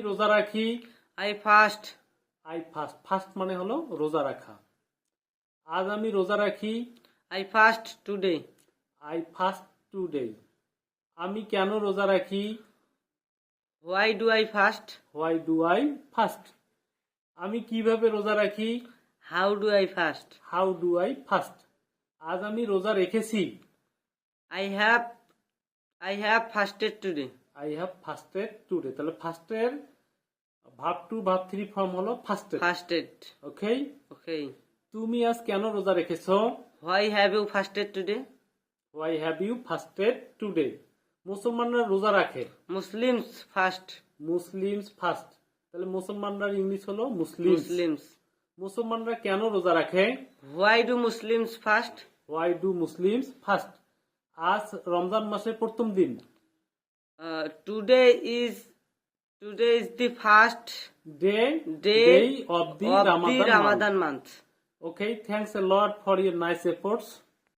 রোজা রাখি। I fast. I fast, fast মানে হলো রোজা রাখা। আজ আমি রোজা রাখি। I fast today. I fast today. আমি কেন রোজা রাখি। Why do I fast? Why do I fast. আমি কিভাবে রোজা রাখি। How do I fast? How do I fast. আজ আমি রোজা রেখেছি। I have fasted today. I have fasted today. তাহলে ফাস্টের verb two verb three form হলো ফাস্টেড। Fasted. ওকে। Okay. তুমি আজ কেন রোজা রেখেছো। Why have you fasted today? Why have you fasted today. মুসলমানরা রোজা রাখে। Muslims fast. Muslims fast. তাহলে মুসলমানরা ইংলিশ হলো মুসলিম। Muslims. মুসলমানরা কেন রোজা রাখে। Why do Muslims fast? Why do Muslims fast. আজ রমজান মাসের প্রথম দিন। Today is the first day day of the of the Ramadan month. Okay, thanks a lot for your nice efforts.